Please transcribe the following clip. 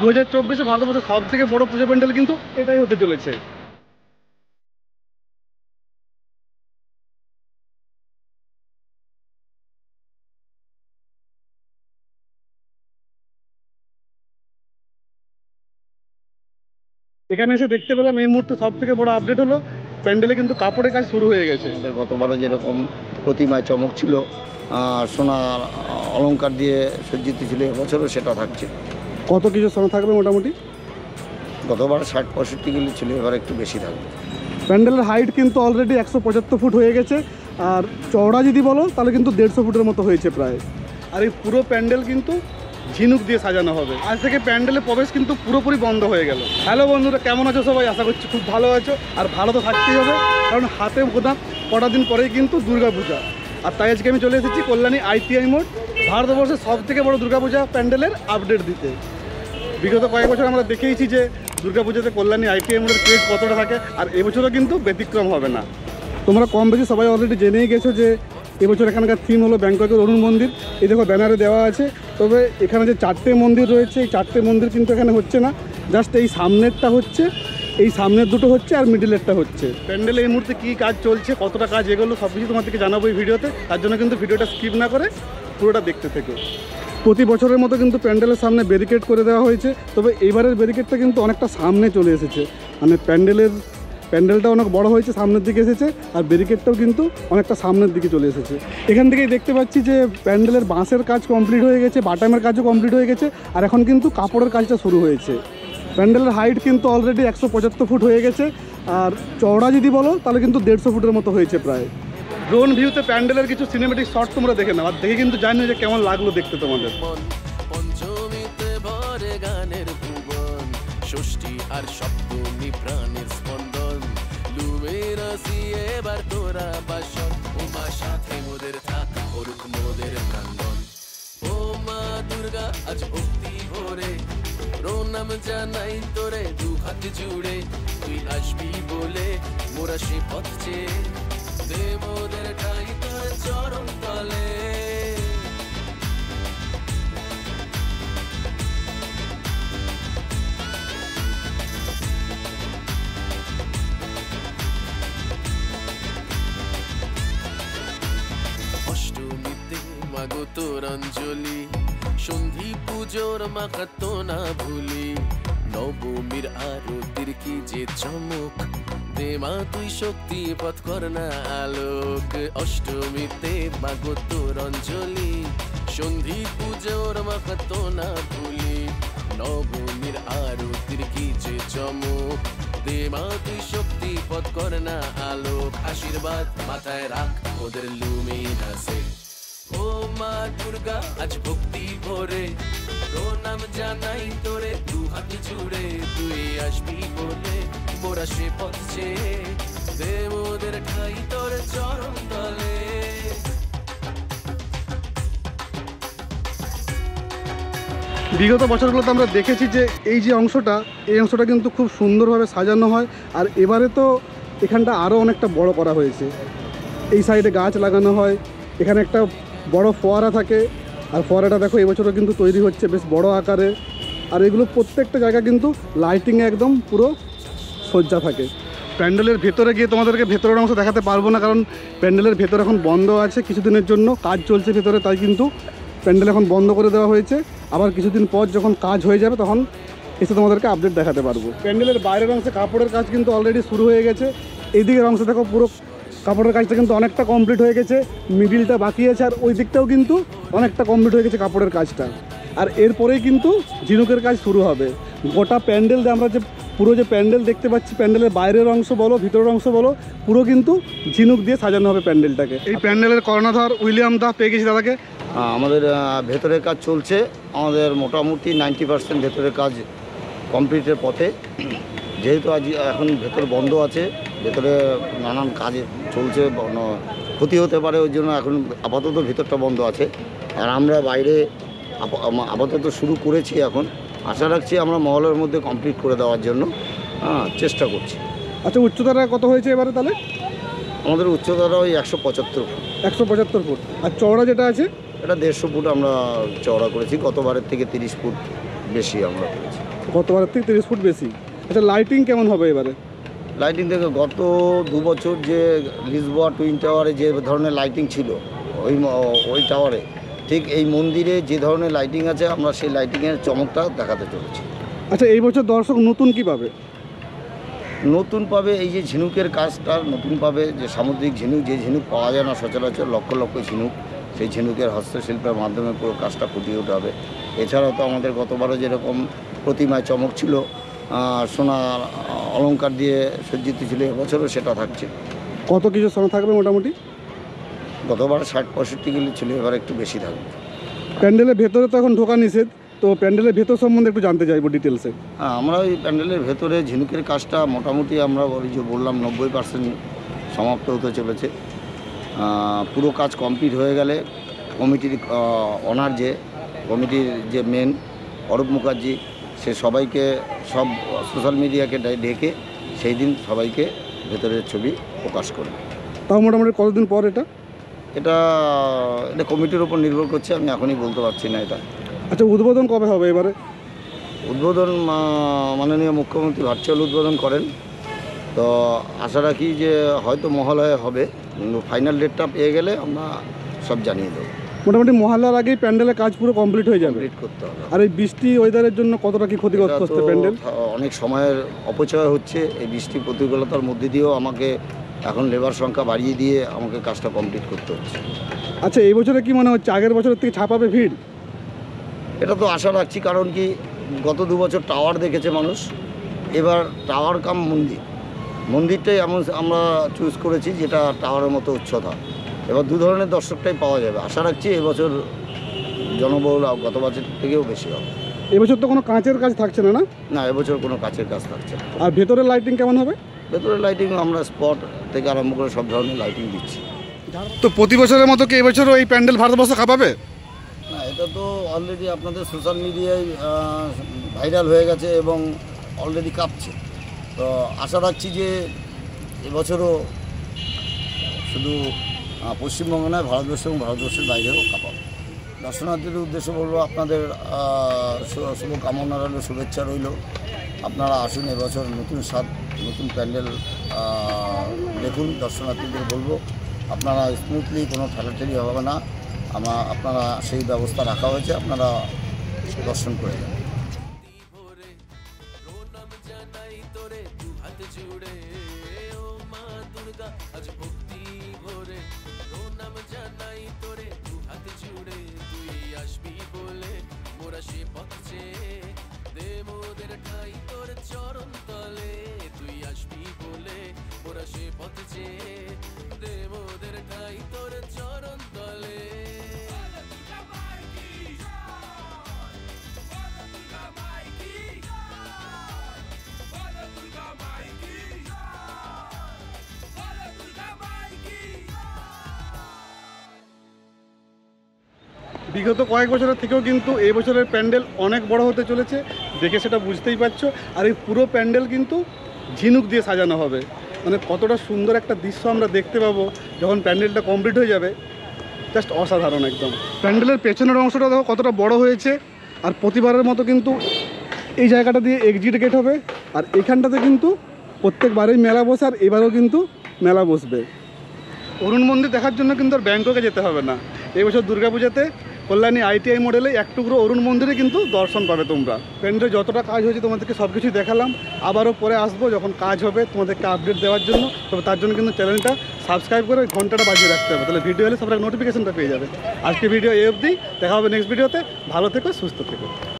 2024-এ ভারতবর্ষের সব থেকে বড় পুজো প্যান্ডেল কিন্তু এটাই হতে চলেছে। এখানে এসে দেখতে পেলাম এই মুহূর্তে সব থেকে বড় আপডেট হলো প্যান্ডেলে কিন্তু কাপড়ের কাজ শুরু হয়ে গেছে। গতবারে যেরকম প্রতিমায় চমক ছিল, সোনার অলংকার দিয়ে সজ্জিত ছিল, এবছরও সেটা থাকছে। কত কিছু সোনা থাকবে মোটামুটি? গতবার 60-65 কিলো ছিল, এবার একটু বেশি থাকবে। প্যান্ডেলের হাইট কিন্তু অলরেডি 175 ফুট হয়ে গেছে, আর চওড়া যদি বলো তাহলে কিন্তু 150 ফুটের মতো হয়েছে প্রায়। আর এই পুরো প্যান্ডেল কিন্তু ঝিনুক দিয়ে সাজানো হবে। আজ থেকে প্যান্ডেলে প্রবেশ কিন্তু পুরোপুরি বন্ধ হয়ে গেল। হ্যালো বন্ধুরা, কেমন আছো সবাই? আশা করছি খুব ভালো আছো, আর ভালো তো থাকতেই হবে, কারণ হাতে গোনা কটা দিন পরেই কিন্তু দুর্গাপূজা। আর তাই আজকে আমি চলে এসেছি কল্যাণী ITI মোড়, ভারতবর্ষের সব থেকে বড় দুর্গাপূজা প্যান্ডেলের আপডেট দিতে। বিগত কয়েক বছর আমরা দেখেইছি যে দুর্গাপূজাতে কল্যাণী ITI মোড়ের ক্রেজ কতটা থাকে, আর এবছরও কিন্তু ব্যতিক্রম হবে না। তোমরা কম বেশি সবাই অলরেডি জেনেই গেছো যে এবছর এখানকার থিম হলো ব্যাংককের অরুণ মন্দির। এই দেখো ব্যানারে দেওয়া আছে। তবে এখানে যে 4টে মন্দির রয়েছে, এই 4টে মন্দির কিন্তু এখানে হচ্ছে না, জাস্ট এই সামনেরটা হচ্ছে, এই সামনের দুটো হচ্ছে, আর মিডিলেরটা হচ্ছে। প্যান্ডেলে এই মুহূর্তে কী কাজ চলছে, কতটা কাজ এগোলো, সব কিছু তোমাদেরকে জানাবো এই ভিডিওতে। তার জন্য কিন্তু ভিডিওটা স্কিপ না করে পুরোটা দেখতে থেকো। প্রতি বছরের মতো কিন্তু প্যান্ডেলের সামনে ব্যারিকেড করে দেওয়া হয়েছে, তবে এবারের ব্যারিকেডটা কিন্তু অনেকটা সামনে চলে এসেছে। মানে প্যান্ডেলটা অনেক বড় হয়েছে, সামনের দিকে এসেছে, আর ব্যারিকেডটাও কিন্তু অনেকটা সামনের দিকে চলে এসেছে। এখান থেকেই দেখতে পাচ্ছি যে প্যান্ডেলের বাঁশের কাজ কমপ্লিট হয়ে গেছে, বাটামের কাজও কমপ্লিট হয়ে গেছে, আর এখন কিন্তু কাপড়ের কাজটা শুরু হয়েছে। প্যান্ডেলের হাইট কিন্তু অলরেডি 175 ফুট হয়ে গেছে, আর চওড়া যদি বলো তাহলে কিন্তু 150 ফুটের মতো হয়েছে প্রায়। ড্রোন ভিউতে প্যান্ডেলের কিছু সিনেমেটিক শট তোমরা দেখে নাও, আর দেখে কিন্তু জানি যে কেমন লাগলো দেখতে তোমাদের। পঞ্চমীতে ভরে গানের ভুবন, ষষ্ঠী আর সপ্তমী প্রাণের স্পন্দন, লুমের আসিয়ে এবার তোরা বাসন, উমা সাথে মোদের থাক করুক মোদের কান্দন। ও মা দুর্গা আজ ভক্তি ভরে প্রণাম জানাই তোরে দু হাত জুড়ে, তুই আসবি বলে মোরা সে পথ চেয়ে দে মোদের ঠাই তোর চরণ তলে। অষ্টমীতে মাগো তোর অঞ্জলি, সন্ধি পুজোর মাখাতো না ভুলি, নবমীর আরতির কি যে চমক, দে মা তুই শক্তি পথ কর না আলোক। অষ্টমীতে মাগো তোর অঞ্জলি, সন্ধি পুজোর মাখাতো না ভুলি, নবমীর আরতির কি যে চমক, দে মা তুই শক্তি পথ কর না আলোক। আশীর্বাদ মাথায় রাখ ওদের লুমিন আছে, ও মা দুর্গা আজ ভক্তি ভরে প্রণাম জানাই তোরে দু হাত জুড়ে, তুই আসবি বলে মোরা সে পথ চেয়ে দে মোদের ঠাই তোর চরণ তলে। বিগত বছরগুলোতে আমরা দেখেছি যে এই যে অংশটা, এই অংশটা কিন্তু খুব সুন্দরভাবে সাজানো হয়, আর এবারে তো এখানটা আরও অনেকটা বড় করা হয়েছে। এই সাইডে গাছ লাগানো হয়, এখানে একটা বড় ফোয়ারা থাকে, আর ফোয়ারাটা দেখো এবছরও কিন্তু তৈরি হচ্ছে বেশ বড় আকারে। আর এগুলো প্রত্যেকটা জায়গা কিন্তু লাইটিংয়ে একদম পুরো সজ্জা থাকে। প্যান্ডেলের ভেতরে গিয়ে তোমাদেরকে ভেতরের অংশ দেখাতে পারবো না, কারণ প্যান্ডেলের ভেতর এখন বন্ধ আছে কিছুদিনের জন্য, কাজ চলছে ভেতরে, তাই কিন্তু প্যান্ডেল এখন বন্ধ করে দেওয়া হয়েছে। আবার কিছুদিন পর যখন কাজ হয়ে যাবে তখন এসে তোমাদেরকে আপডেট দেখাতে পারবো। প্যান্ডেলের বাইরের অংশে কাপড়ের কাজ কিন্তু অলরেডি শুরু হয়ে গেছে। এই দিকের অংশ দেখো, পুরো কাপড়ের কাজটা কিন্তু অনেকটা কমপ্লিট হয়ে গেছে, মিডিলটা বাকি আছে, আর ওই দিকটাও কিন্তু অনেকটা কমপ্লিট হয়ে গেছে কাপড়ের কাজটা। আর এরপরেই কিন্তু ঝিনুকের কাজ শুরু হবে। গোটা প্যান্ডেল আমরা যে পুরো যে প্যান্ডেল দেখতে পাচ্ছি, প্যান্ডেলের বাইরের অংশ বলো ভিতরের অংশ বলো, পুরো কিন্তু ঝিনুক দিয়ে সাজানো হবে প্যান্ডেলটাকে। এই প্যান্ডেলের কর্ণধার উইলিয়াম দা পেয়ে গেছি দাদাকে। আমাদের ভেতরের কাজ চলছে, আমাদের মোটামুটি 90% ভেতরের কাজ কমপ্লিটের পথে। যেহেতু আজ এখন ভেতর বন্ধ আছে, ভেতরে নানান কাজ চলছে, ক্ষতি হতে পারে, ওই জন্য এখন আপাতত ভিতরটা বন্ধ আছে। আর আমরা বাইরে আপাতত শুরু করেছি, এখন আশা রাখছি আমরা মহলের মধ্যে কমপ্লিট করে দেওয়ার জন্য চেষ্টা করছি। আচ্ছা, উচ্চতাটা কত হয়েছে এবারে তাহলে? আমাদের উচ্চতাটা ওই 175 ফুট। 175 ফুট। আর চওড়া যেটা আছে এটা 150 ফুট আমরা চওড়া করেছি, গতবারের থেকে 30 ফুট বেশি আমরা করেছি। গতবারের থেকে 30 ফুট বেশি। আচ্ছা, লাইটিং কেমন হবে এবারে? লাইটিং থেকে গত 2 বছর যে লিসবোয়া টুইন টাওয়ারে যে ধরনের লাইটিং ছিল ওই টাওয়ারে, ঠিক এই মন্দিরে যে ধরনের লাইটিং আছে আমরা সেই লাইটিংয়ের চমকটা দেখাতে চলেছি। আচ্ছা, এই বছর দর্শক নতুন কি পাবে? নতুন পাবে এই যে ঝিনুকের কাজটা নতুন পাবে, যে সামুদ্রিক ঝিনুক, যে ঝিনুক পাওয়া যায় না সচরাচর, লক্ষ লক্ষ ঝিনুক, সেই ঝিনুকের হস্তশিল্পের মাধ্যমে পুরো কাজটা ফুটিয়ে উঠাবে। এছাড়াও তো আমাদের গতবারও যেরকম প্রতিমায় চমক ছিল, সোনার অলংকার দিয়ে সজ্জিত ছিল, এবছরও সেটা থাকছে। কত কিছু সোনা থাকবে মোটামুটি? গতবার 60-65 কিলো ছিল, এবার একটু বেশি থাকবে। প্যান্ডেলের ভেতরে তো এখন ঢোকা নিষেধ, তো প্যান্ডেলের ভেতর সম্বন্ধে একটু জানতে চাইবো ডিটেলসে। হ্যাঁ, আমরা ওই প্যান্ডেলের ভেতরে ঝিনুকের কাজটা মোটামুটি আমরা ওই যে বললাম 90% সমাপ্ত হতে চলেছে। পুরো কাজ কমপ্লিট হয়ে গেলে কমিটির ওনার যে কমিটির যে মেন অরূপ মুখার্জি, সে সবাইকে সব সোশ্যাল মিডিয়াকে ডেকে সেই দিন সবাইকে ভেতরের ছবি প্রকাশ করবে। তাও মোটামুটি কতদিন পর এটা? এটা কমিটির ওপর নির্ভর করছে, আমি এখনই বলতে পারছি না এটা। আচ্ছা, উদ্বোধন কবে হবে এবারে? উদ্বোধন মাননীয় মুখ্যমন্ত্রী ভার্চুয়াল উদ্বোধন করেন, তো আশা রাখি যে হয়তো মহালয়ে হবে, কিন্তু ফাইনাল ডেটটা পেয়ে গেলে আমরা সব জানিয়ে দেবো। মোটামুটি মহালয়ার আগেই প্যান্ডেলের কাজ পুরো কমপ্লিট হয়ে যাবে। কমপ্লিট করতে হবে। আর এই বৃষ্টি ওয়েদারের জন্য কতটা কি ক্ষতিগ্রস্ত এটা হচ্ছে তো প্যান্ডেল? অনেক সময়ের অপচয় হচ্ছে, এই বৃষ্টি প্রতিকূলতার মধ্যে দিয়েও আমাকে এখন লেবার সংখ্যা বাড়িয়ে দিয়ে আমাকে কাজটা কমপ্লিট করতে হচ্ছে। আচ্ছা, এই বছরে কি মনে হচ্ছে আগের বছরের থেকে ছাপাবে ভিড়? এটা তো আশা রাখছি, কারণ কি গত 2 বছর টাওয়ার দেখেছে মানুষ, এবার টাওয়ার কাম মন্দিরটাই এমন আমরা চুজ করেছি যেটা টাওয়ারের মতো উচ্চতা। এবার 2 ধরনের দর্শকটাই পাওয়া যাবে। আশা রাখছি এবছর জনবহুল গত বছর থেকেও বেশি হবে। এবছর তো কোনো কাঁচের কাজ থাকছে না, না? না, এবছর কোনো কাছের কাজ থাকছে না। আর ভেতরের লাইটিং কেমন হবে? ভেতরে লাইটিং আমরা স্পট থেকে আরম্ভ করে সব ধরনের লাইটিং দিচ্ছি। তো প্রতি বছরের মতো কি এবছরও এই প্যান্ডেল ভারতবর্ষ কাঁপাবে? না, এটা তো অলরেডি আপনাদের সোশ্যাল মিডিয়ায় ভাইরাল হয়ে গেছে এবং অলরেডি কাঁপছে। তো আশা রাখছি যে এবছরও শুধু পশ্চিমবঙ্গ নয়, ভারতবর্ষ এবং ভারতবর্ষের বাইরেও কাঁপাবে। দর্শনার্থীদের উদ্দেশ্যে বলবো, আপনাদের শুভকামনা রইল, শুভেচ্ছা রইল। আপনারা আসুন, এবছর নতুন স্বাদ, নতুন প্যান্ডেল দেখুন। দর্শনার্থীদের বলবো আপনারা স্মুথলি, কোনো ঠেলাঠেলি হবে না, আপনারা সেই ব্যবস্থা রাখা হয়েছে, আপনারা দর্শন করে যান। বিগত কয়েক বছরের থেকেও কিন্তু এই বছরের প্যান্ডেল অনেক বড় হতে চলেছে, দেখে সেটা বুঝতেই পারছো। আর এই পুরো প্যান্ডেল কিন্তু ঝিনুক দিয়ে সাজানো হবে, মানে কতটা সুন্দর একটা দৃশ্য আমরা দেখতে পাবো যখন প্যান্ডেলটা কমপ্লিট হয়ে যাবে। জাস্ট অসাধারণ একদম। প্যান্ডেলের পেছনের অংশটা দেখো কতটা বড় হয়েছে। আর প্রতিবারের মতো কিন্তু এই জায়গাটা দিয়ে এক্সিট গেট হবে, আর এখানটাতে কিন্তু প্রত্যেকবারেই মেলা বসে, আর এবারও কিন্তু মেলা বসবে। অরুণ মন্দির দেখার জন্য কিন্তু আর ব্যাংককে যেতে হবে না। এই বছর দুর্গাপূজাতে কল্যাণী ITI মডেলে এক টুকরো অরুণ মন্দিরে কিন্তু দর্শন পাবে তোমরা। প্যান্ডেলে যতটা কাজ হয়েছে তোমাদেরকে সব কিছুই দেখালাম, আবারও পরে আসবো যখন কাজ হবে তোমাদেরকে আপডেট দেওয়ার জন্য। তবে তার জন্য কিন্তু চ্যানেলটা সাবস্ক্রাইব করে ঘন্টাটা বাজিয়ে রাখতে হবে, তাহলে ভিডিও এলে সবাই নোটিফিকেশনটা পেয়ে যাবে। আজকে ভিডিও এই অবধি, দেখা হবে নেক্সট ভিডিওতে। ভালো থেকো, সুস্থ থেকো।